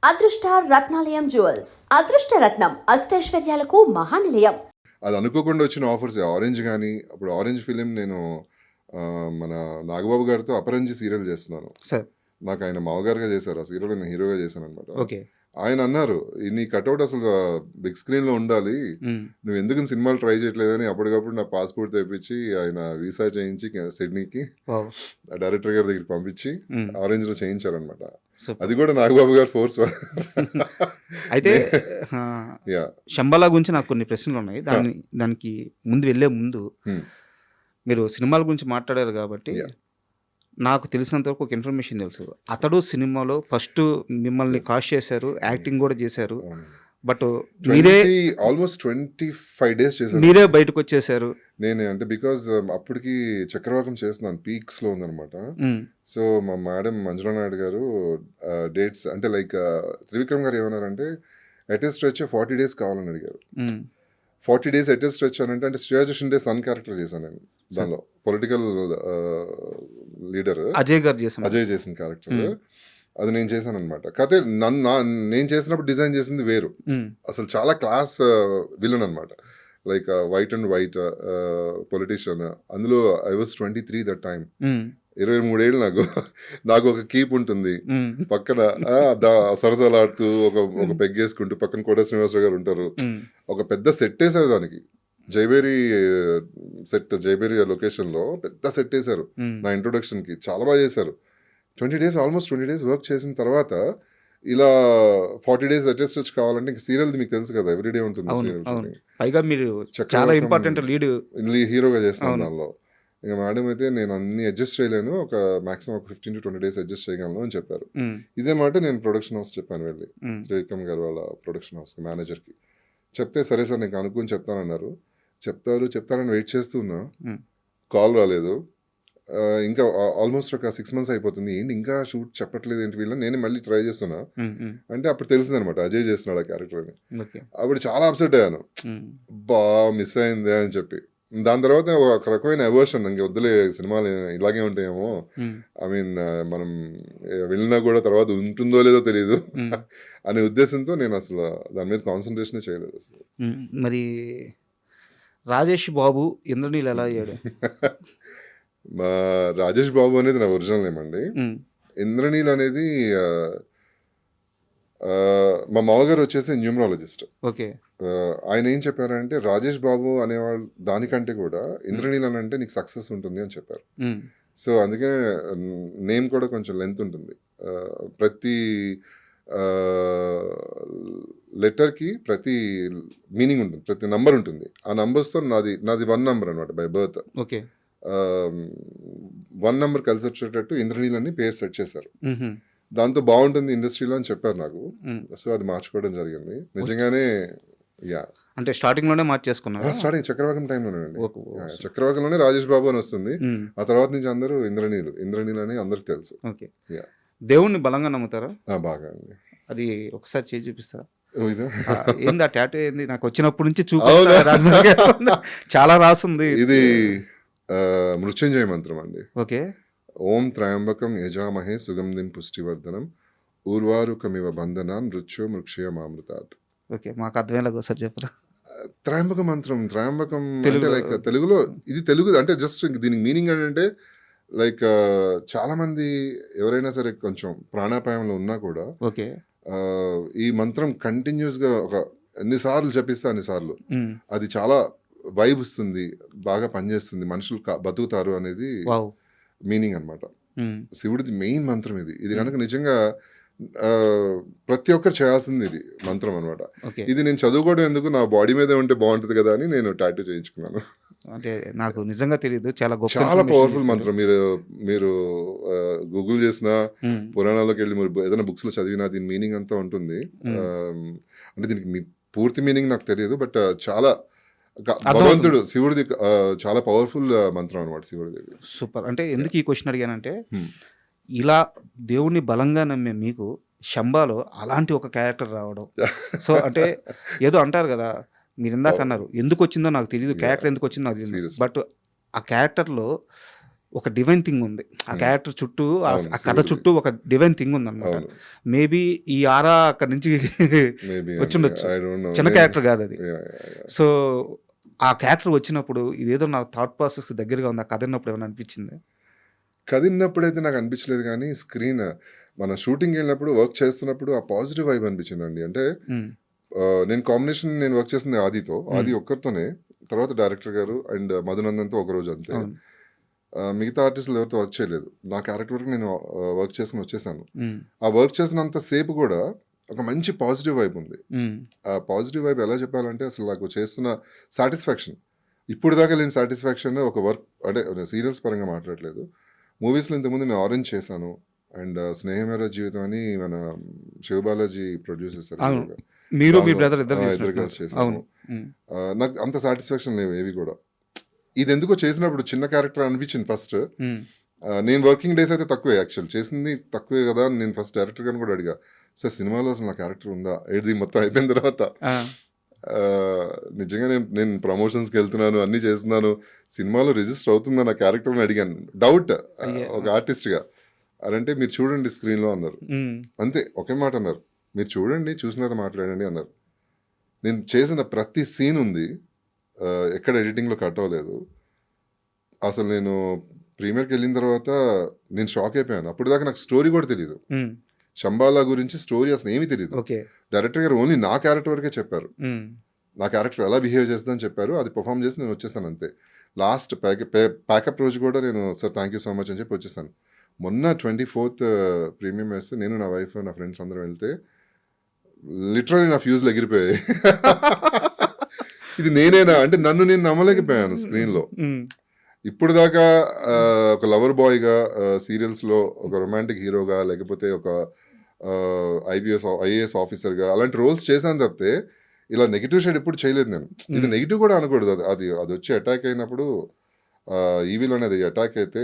అదృష్ట రత్నాలయం జ్యువెల్స్ అదృష్ట రత్నం అష్టైశ్వర్యాలకు మహానిలయం. అది అనుకోకుండా వచ్చిన ఆఫర్స్ ఆరెంజ్ కానీ అప్పుడు ఆరెంజ్ ఫిలిం నేను మన నాగబాబు గారితో అపరంజి సీరియల్ చేస్తున్నాను. సార్ నాకు ఆయన మామగారుగా చేశారు. ఆ సీరియల్ నేను హీరోగా చేశాను అనమాట. ఓకే. ఆయన అన్నారు, నీ కట్అవుట్ అసలు బిగ్ స్క్రీన్ లో ఉండాలి, నువ్వు ఎందుకు సినిమాలు ట్రై చేయట్లేదని అప్పటికప్పుడు నా పాస్పోర్ట్ తెప్పించి ఆయన వీసా చేయించి సిడ్నీకి డైరెక్టర్ గారి దగ్గరికి పంపించి ఆరెంజ్ లో చేయించారనమాట. అది కూడా నాగబాబు గారు ఫోర్స్. అయితే శంబాలా గురించి నాకు కొన్ని ప్రశ్నలు ఉన్నాయి. దానికి వెళ్లే ముందు మీరు సినిమాల గురించి మాట్లాడారు కాబట్టి నాకు తెలిసినంత వరకు ఒక ఇన్ఫర్మేషన్ తెలుసు. అతడు సినిమాలో ఫస్ట్ మిమ్మల్ని కాస్ట్ చేశారు, యాక్టింగ్ కూడా చేశారు. బట్ మీరే ఆల్మోస్ట్ 25 days చేశారు. మీరే బయటకు వచ్చేసారు. నేనే అంటే బికాజ్ అప్పటికి చక్రవాకం చేస్తున్నాను, పీక్స్ లో ఉందన్నమాట. సో మా మేడం మంజులా నాయుడు గారు డేట్స్ అంటే లైక్ త్రివిక్రమ్ గారు ఏమన్నారంటే అటెస్ట్ స్ట్రెచ్ 40 days కావాలని అడిగారు. 40 days అటెస్ట్ స్ట్రెచ్ అని అంటే శ్రేయాజ షిండే సన్ క్యారెక్టర్ చేశాను నేను. దానిలో పొలిటికల్ లీడర్ అజయ్ చేసిన క్యారెక్టర్ అది నేను చేశాను అనమాట. కాకపోతే నేను చేసినప్పుడు డిజైన్ చేసింది వేరు, అసలు చాలా క్లాస్ విలన్ అనమాట. Like white and white politician. అందులో ఐ వాజ్ 23 దట్ టైం. 23 ఏళ్ళు నాకు ఒక కీప్ ఉంటుంది పక్కన, సరసలాడుతూ ఒక పెగ్గేసుకుంటూ పక్కన కోట శ్రీనివాసరావు గారు ఉంటారు. ఒక పెద్ద సెట్ వేసారు దానికి, జైబేరి సెట్, జైబేరి లొకేషన్ లో పెద్ద సెట్ వేసారు నా ఇంట్రొడక్షన్ కి. చాలా బాగా చేశారు. 20 days ఆల్మోస్ట్ 20 days వర్క్ చేసిన తర్వాత ఇలా 40 days అటెస్ట్ కావాలంటే ఇంకా సీరియల్ మీకు తెలుసు కదా, ఎవ్రీడే ఉంటుంది. పైగా మీరు చాలా ఇంపార్టెంట్ లీడ్ హీరోగా చేస్తున్నాను దానిలో. ఇంకా మేడం అయితే నేను అన్ని అడ్జస్ట్ చేయలేను, ఒక మాక్సిమం ఒక 15 to 20 days అడ్జస్ట్ చేయగలను అని చెప్పారు. ఇదే మాట నేను ప్రొడక్షన్ హౌస్ చెప్పాను, వెళ్ళి త్రివిక్రమ్ గారు వాళ్ళ ప్రొడక్షన్ హౌస్ మేనేజర్కి చెప్తే, సరే సార్ నీకు అనుకుని చెప్తానన్నారు. చెప్తారని వెయిట్ చేస్తున్నా, కాల్ రాలేదు. ఇంకా ఆల్మోస్ట్ ఒక 6 months అయిపోతుంది, ఏంటి ఇంకా షూట్ చెప్పట్లేదు ఏంటి వీళ్ళని, నేను మళ్ళీ ట్రై చేస్తున్నా అంటే అప్పుడు తెలిసింది అనమాట అజయ్ చేస్తున్నాడు ఆ క్యారెక్టర్ అని. అప్పుడు చాలా అప్సెట్ అయ్యాను, బా మిస్ అయిందే అని చెప్పి. దాని తర్వాత ఒక రకమైన ఎవర్షన్, ఇంక వద్దులే సినిమాలు ఇలాగే ఉంటాయేమో, ఐ మీన్ మనం వెళ్ళినా కూడా తర్వాత ఉంటుందో లేదో తెలియదు అనే ఉద్దేశంతో నేను అసలు దాని మీద కాన్సన్ట్రేషన్ చేయలేదు అసలు. మరి రాజేష్ బాబు ఇంద్రనీల్ ఎలా అయ్యాడు? మా రాజేష్ బాబు అనేది నా ఒరిజినల్ నేమ్ అండి. ఇంద్రనీల్ అనేది మా మామగారు వచ్చేసి న్యూమరాలజిస్ట్. ఓకే. ఆయన ఏం చెప్పారంటే రాజేష్ బాబు అనేవాళ్ళు దానికంటే కూడా ఇంద్రనీల్ అని అంటే నీకు సక్సెస్ ఉంటుంది అని చెప్పారు. సో అందుకే నేమ్ కూడా కొంచెం లెంత్ ఉంటుంది, ప్రతి లెటర్కి ప్రతి మీనింగ్ ఉంటుంది, ప్రతి నంబర్ ఉంటుంది. ఆ నంబర్స్తో నాది 1 number అనమాట బై బర్త్. ఓకే. 1 number కలిసి వచ్చేటట్టు ఇంద్రనీల్ అని పేరు సెట్ చేశారు. దాంతో బాగుంటుంది ఇండస్ట్రీలో అని చెప్పారు నాకు. సో అది మార్చుకోవడం జరిగింది నిజంగానే. యా, అంటే స్టార్టింగ్ లోనే మార్చేసుకున్నారు. స్టార్టింగ్ చక్రవాకం టైంలోనే అండి. చక్రవాకంలోనే రాజేష్ బాబు అని వస్తుంది. ఆ తర్వాత నుంచి అందరూ ఇంద్రనీల్ అని అందరికి తెలుసు. ఓకే. దేవుణ్ణి బలంగా నమ్ముతారా? బాగా అండి. అది ఒకసారి చేసి చూపిస్తారా? ఏంది ఆ టాటూ ఏంది? నాకు వచ్చినప్పటి నుంచి చూపిస్తా, చాలా రాసుంది. ఇది మృత్యుంజయ మంత్రం అండి. ఓకే. ఓం త్రయంబకం యజామహే సుగంధిం పుష్టివర్ధనం ఊర్వారుకమివ బంధనాన్ మృత్యు మృక్షయ మామృతాత్. ఓకే, మాకు అర్థమయ్యేలాగా ఒకసారి చెప్పరా? త్రయంబక మంత్రం, త్రయంబకం అంటే లైక్ తెలుగులో ఇది తెలుగు అంటే జస్ట్ దీనికి మీనింగ్ ఏంటంటే లైక్ చాలా మంది ఎవరైనా సరే కొంచెం ప్రాణాపాయంలో ఉన్నా కూడా ఓకే ఈ మంత్రం కంటిన్యూస్ గా ఒక ఎన్నిసార్లు జపిస్తే అన్నిసార్లు అది చాలా వైబ్ వస్తుంది, బాగా పనిచేస్తుంది, మనుషులు బతుకుతారు అనేది మీనింగ్ అనమాట. శివుడిది మెయిన్ మంత్రం ఇది కనుక నిజంగా ప్రతి ఒక్కరు చేయాల్సింది ఇది మంత్రం అనమాట. ఇది నేను చదువుకోవడం ఎందుకు, నా బాడీ మీదే ఉంటే బాగుంటుంది కదా అని నేను టాటూ చేయించుకున్నాను. అంటే నాకు నిజంగా తెలియదు, చాలా పవర్ఫుల్ మంత్రం. మీరు గూగుల్ చేసినా పురాణాల్లోకి వెళ్ళి మీరు ఏదైనా బుక్స్ లో చదివినా దీని మీనింగ్ అంతా ఉంటుంది. అంటే దీనికి పూర్తి మీనింగ్ నాకు తెలియదు, బట్ చాలా భగవంతుడు శివుడిది చాలా పవర్ఫుల్ మంత్రం అనమాట శివుడిది. సూపర్. అంటే ఎందుకు ఈ క్వశ్చన్ అడిగానంటే ఇలా దేవుణ్ణి బలంగా నమ్మే మీకు శంబాలో అలాంటి ఒక క్యారెక్టర్ రావడం, సో అంటే ఏదో అంటారు కదా, మీరు ఇందాక అన్నారు ఎందుకు వచ్చిందో నాకు తెలియదు, క్యారెక్టర్ ఎందుకు వచ్చిందో నాకు తెలియదు, బట్ ఆ క్యారెక్టర్లో ఒక డివైన్ థింగ్ ఉంది ఆ క్యారెక్టర్ చుట్టూ, అవును, ఆ కథ శివుడిది. చుట్టూ ఒక డివైన్ థింగ్ ఉంది అనమాట. అవును. మేబీ ఈ ఆరా అక్కడి నుంచి మేబీ వచ్చుండొచ్చు. I don't know. చిన్న క్యారెక్టర్ కాదు అది. Yeah, yeah, yeah. సో ఆ క్యారెక్టర్ వచ్చినప్పుడు ఇదేదో నా థాట్ ప్రాసెస్ దగ్గరగా ఉంది. ఆ కథ విన్నప్పుడు ఏమైనా అనిపించింది? కదిన్నప్పుడైతే నాకు అనిపించలేదు కానీ స్క్రీన్ మన షూటింగ్ వెళ్ళినప్పుడు వర్క్ చేస్తున్నప్పుడు ఆ పాజిటివ్ వైబ్ అనిపించిందండి. అంటే నేను వర్క్ చేసింది ఆదితో, ఆది ఒక్కరితోనే, తర్వాత డైరెక్టర్ గారు అండ్ మధునందన్తో ఒక రోజు అంతే. అవును. మిగతా ఆర్టిస్టులు ఎవరితో వర్క్ చేయలేదు. నా క్యారెక్టర్ వరకు నేను వర్క్ చేసుకుని వచ్చేసాను. మ్మ్. ఆ వర్క్ చేసినంత సేపు కూడా ఒక మంచి పాజిటివ్ వైబ్ ఉంది. మ్మ్. ఆ పాజిటివ్ వైబ్ ఎలా చెప్పాలంటే అసలు నాకు చేస్తున్న సాటిస్ఫాక్షన్, ఇప్పుడు దాకా లేని సాటిస్ఫాక్షన్ ఒక వర్క్, అంటే సీరియల్స్ పరంగా మాట్లాడలేదు. మూవీస్లో ఇంతకుముందు నేను ఆరెంజ్ చేశాను అండ్ స్నేహమేర జీవితం అని మన శివబాలాజీ ప్రొడ్యూస్ చేశారు. అవును. మీరు మీ దానిలో బ్రదర్ ఇద్దరు ఇద్దరు చేసినట్టు. కలిసి చేశాను. అవును. మ్మ్. నాకు అంత సాటిస్ఫాక్షన్ లేవు ఏవి కూడా. ఇది ఎందుకో చేసినప్పుడు చిన్న క్యారెక్టర్ అనిపించింది ఫస్ట్. మ్మ్. నేను వర్కింగ్ డేస్ అయితే తక్కువే, యాక్చువల్ చేసింది తక్కువే కదా అని నేను ఫస్ట్ డైరెక్టర్ గారిని కూడా అడిగా, సార్ సినిమాలో అసలు నా క్యారెక్టర్ ఉందా, ఏది మొత్తం అయిపోయిన తర్వాత ఆ. నిజంగా నేను ప్రమోషన్స్కి వెళ్తున్నాను, అన్నీ చేస్తున్నాను, సినిమాలో రిజిస్టర్ అవుతుందా నా క్యారెక్టర్ అని అడిగాను. డౌట్ అయ్యే. ఒక ఆర్టిస్ట్గా. అదంటే మీరు చూడండి స్క్రీన్లో అన్నారు. మ్మ్. అంతే, ఒకే మాట అన్నారు, మీరు చూడండి చూసిన తర్వాత మాట్లాడండి అన్నారు. నేను చేసిన ప్రతి సీన్ ఉంది, ఎక్కడ ఎడిటింగ్లో కట్ అవ్వలేదు. అసలు నేను ప్రీమియర్కి వెళ్ళిన తర్వాత నేను షాక్ అయిపోయాను. అప్పుడు దాకా నాకు స్టోరీ కూడా తెలియదు, మ్మ్. శంబాలా గురించి స్టోరీ అసలు ఏమీ తెలియదు. ఓకే. డైరెక్టర్ గారు ఓన్లీ నా క్యారెక్టర్ వరకే చెప్పారు, మ్మ్. నా క్యారెక్టర్ ఎలా బిహేవ్ చేస్తుందని చెప్పారు. అది పర్ఫామ్ చేసి నేను వచ్చేసాను అంతే. లాస్ట్ ప్యాకప్ రోజు కూడా నేను sir thank you so much అని చెప్పి వచ్చేసాను. మొన్న 24th ప్రీమియం వేస్తే నేను, నా వైఫ్, నా ఫ్రెండ్స్ అందరం వెళ్తే లిటరల్లీ నా ఫ్యూజ్లు ఎగిరిపోయాయి. ఇది నేనేనా అంటే నన్ను నేను నమ్మలేకపోయాను స్క్రీన్లో. మ్మ్. ఇప్పుడు దాకా ఒక లవర్ బాయ్గా సీరియల్స్లో, ఒక రొమాంటిక్ హీరోగా, లేకపోతే ఒక ఐఏఎస్ ఆఫీసర్గా అలాంటి రోల్స్ చేశాను తప్పితే ఇలా నెగిటివ్ షేడ్ ఎప్పుడు చేయలేదు నేను. ఇది నెగిటివ్ కూడా అనకూడదు, అది వచ్చి అటాక్ అయినప్పుడు ఈవిల్ అనేది అటాక్ అయితే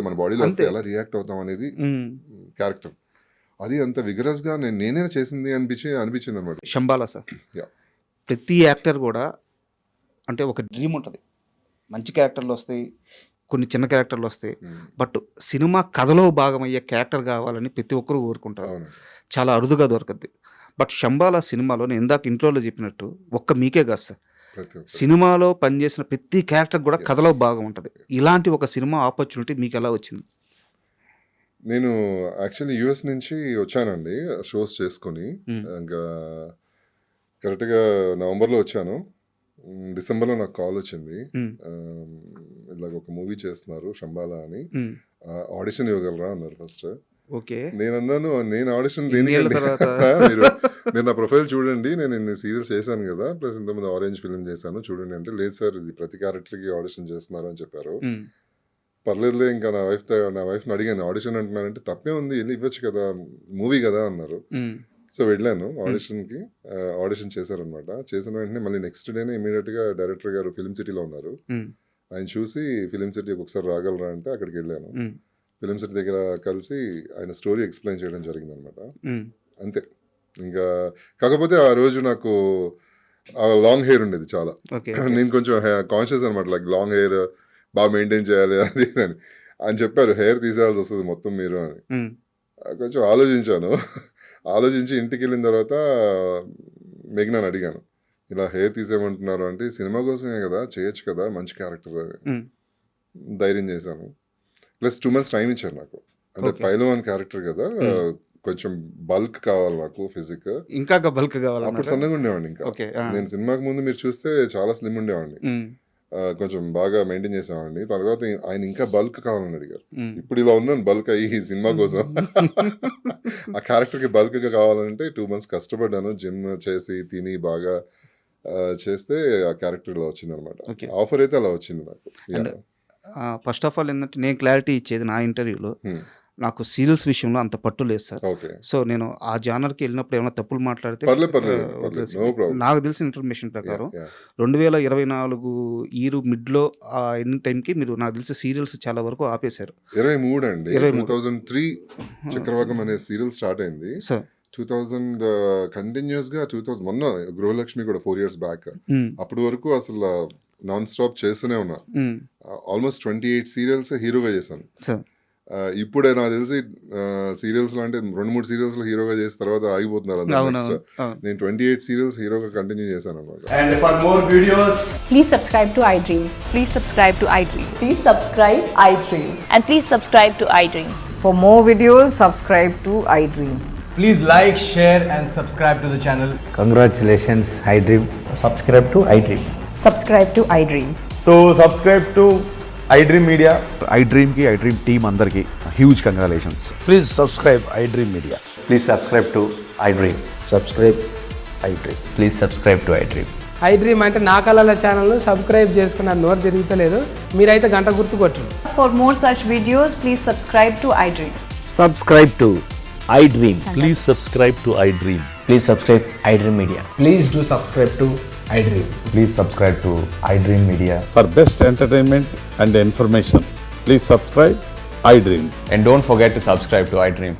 మన బాడీలో వస్తే అంతే. ఎలా రియాక్ట్ అవుతాం అనేది మ్మ్. క్యారెక్టర్. అది అంత విగరస్గా నేనే చేసింది అనిపించింది అనమాట. Shambhala sir, Yeah. ప్రతి యాక్టర్ కూడా అంటే ఒక డ్రీమ్ ఉంటుంది. మంచి క్యారెక్టర్లు వస్తాయి, కొన్ని చిన్న క్యారెక్టర్లు వస్తాయి, బట్ సినిమా కథలో భాగమయ్యే క్యారెక్టర్ కావాలని ప్రతి ఒక్కరు కోరుకుంటారు. అవును. చాలా అరుదుగా దొరకద్ది. బట్ శంబాలా సినిమాలో నేను ఇందాక ఇంట్రోలో చెప్పినట్టు ఒక్క మీకే కాదు సార్, ప్రతి ఒక్కరు. సినిమాలో పనిచేసిన ప్రతి క్యారెక్టర్ కూడా Yes. కథలో భాగం ఉంటుంది. ఇలాంటి ఒక సినిమా ఆపర్చునిటీ మీకు ఎలా వచ్చింది? నేను యాక్చువల్లీ యూఎస్ నుంచి వచ్చానండి షోస్ చేసుకొని. మ్మ్. ఇంకా కరెక్ట్గా నవంబర్లో వచ్చాను. డిసెంబర్లో నాకు కాల్ వచ్చింది, మ్మ్. ఇలాగ ఒక మూవీ చేస్తున్నారు శంబాలా అని, మ్మ్. ఆడిషన్ ఇవ్వగలరా అన్నారు ఫస్ట్. ఓకే. నేను అన్నాను, నేను ఆడిషన్ ఇన్నేళ్ళ దేనికండి, తర్వాత మీరు నా ప్రొఫైల్ చూడండి, నేను ఇన్ని సీరియల్స్ చేశాను కదా, ప్లస్ ఇంతకుముందు ఆరెంజ్ ఫిల్మ్ చేశాను చూడండి అంటే, లేదు సార్ ఇది ప్రతి క్యారెక్టర్కి ఆడిషన్ చేస్తున్నారు అని చెప్పారు. మ్మ్. పర్లేదులే, ఇంకా నా వైఫ్ని అడిగాను, ఆడిషన్ అంటున్నానంటే తప్పే ఉంది, వెళ్ళి ఇవ్వచ్చు కదా, మూవీ కదా అన్నారు. మ్మ్. సో వెళ్ళాను ఆడిషన్కి. ఆడిషన్ చేశారనమాట. చేసిన వెంటనే మళ్ళీ నెక్స్ట్ డేనే ఇమీడియట్గా డైరెక్టర్ గారు ఫిల్మ్ సిటీలో ఉన్నారు, మ్మ్. ఆయన చూసి ఫిలిం సిటీకి ఒకసారి రాగలరా అంటే అక్కడికి వెళ్ళాను. మ్మ్. ఫిలిం సిటీ దగ్గర కలిసి ఆయన స్టోరీ ఎక్స్ప్లెయిన్ చేయడం జరిగిందనమాట. మ్మ్. అంతే. ఇంకా కాకపోతే ఆ రోజు నాకు లాంగ్ హెయిర్ ఉండేది చాలా. ఓకే. నేను కొంచెం కాన్షియస్ అనమాట, లైక్ లాంగ్ హెయిర్ బాగా మెయింటైన్ చేయాలి అది అని అని చెప్పారు. హెయిర్ తీసేయాల్సి వస్తుంది మొత్తం మీరు అని. మ్మ్. కొంచెం ఆలోచించాను. ఆలోచించి ఇంటికి వెళ్ళిన తర్వాత మెగ్నాని అడిగాను, ఇలా హెయిర్ తీసేయమంటున్నారు అంటే సినిమా కోసమే కదా, చేయొచ్చు కదా, మంచి క్యారెక్టర్ అని మ్మ్. ధైర్యం చేశాను. ప్లస్ 2 months టైం ఇచ్చారు నాకు. అంటే Okay. పైలవాన్ క్యారెక్టర్ కదా, కొంచెం బల్క్ కావాలి నాకు ఫిజిక్. ఇంకా బల్క్ అప్పుడు కావాలన్నారు. సన్నగా ఉండేవాడిని. ఇంకా ఓకే. నేను సినిమాకి ముందు మీరు చూస్తే చాలా స్లిమ్ ఉండేవాడిని, మ్మ్. కొంచెం బాగా మెయింటైన్ చేసేవాడిని. తర్వాత ఆయన ఇంకా బల్క్ కావాలని అడిగారు. మ్మ్. ఇప్పుడు ఇలా ఉన్నాను బల్క్ అయ్యి ఈ సినిమా కోసం. ఆ క్యారెక్టర్కి బల్క్గా కావాలంటే 2 months కష్టపడ్డాను, జిమ్ చేసి తిని బాగా చేస్తే ఆ క్యారెక్టర్ ఇలా వచ్చింది అనమాట. Okay. ఆఫర్ అయితే అలా వచ్చింది నాకు. And ఫస్ట్ ఆఫ్ ఆల్ ఏంటంటే నేను క్లారిటీ ఇచ్చేది నా ఇంటర్వ్యూలో, నాకు సీరియల్స్ విషయంలో అంత పట్టు లేదు సార్. ఓకే, సో నేను ఆ జానర్కి వెళ్ళినప్పుడు ఏమైనా తప్పులు మాట్లాడితే పర్లేదు వదిలేసి- నో ప్రాబ్లం. నాకు తెలిసిన ఇన్ఫర్మేషన్ ప్రకారం 2024 ఇయర్ మిడ్లో ఆ ఎండింగ్ టైంకి మీరు నాకు తెలిసి సీరియల్స్ చాలా వరకు ఆపేశారు. 23 అండి. 23. 2003 చక్రవాకం అనే సీరియల్ స్టార్ట్ అయింది. సార్ 2000 కంటిన్యూస్ గా 2000 మొన్న గృహలక్ష్మి కూడా 4 years బ్యాక్. మ్మ్. అప్పటి వరకు అసలు నాన్ స్టాప్ చేస్తూనే ఉన్నా. ఆల్మోస్ట్ 28 సీరియల్స్ హీరోగా చేశాను. సార్ ఇప్పుడే నాకు తెలిసి సీరియల్స్లో అంటే 2-3 సీరియల్స్లో హీరోగా చేసిన తర్వాత ఆగిపోతున్నారు అందరూ. అవునవును. నేను 28 సీరియల్స్ హీరోగా కంటిన్యూ చేశాను అనమాట. And for more videos, Please subscribe to iDream. Please subscribe to iDream. Please subscribe iDream. And please subscribe to iDream. For more videos, subscribe to iDream. please like, share, and subscribe to the channel. Congratulations, iDream. Subscribe to iDream. Subscribe to iDream. So subscribe to iDream Media. iDream की iDream team अंदर की huge congratulations. Please subscribe iDream Media. Please subscribe to iDream. Subscribe iDream. Please subscribe to iDream. iDream అంటే నా కళల ఛానల్ను subscribe చేసుకున్న నోరు తిరుగుతలేదు, మీరైతే గంట గుర్తు కొట్టండి. For more such videos, please subscribe to iDream. Subscribe to iDream. Please subscribe to iDream. Please subscribe iDream Media. Please do subscribe to iDream. Please subscribe to iDream Media. For best entertainment and information, please subscribe iDream. And don't forget to subscribe to iDream.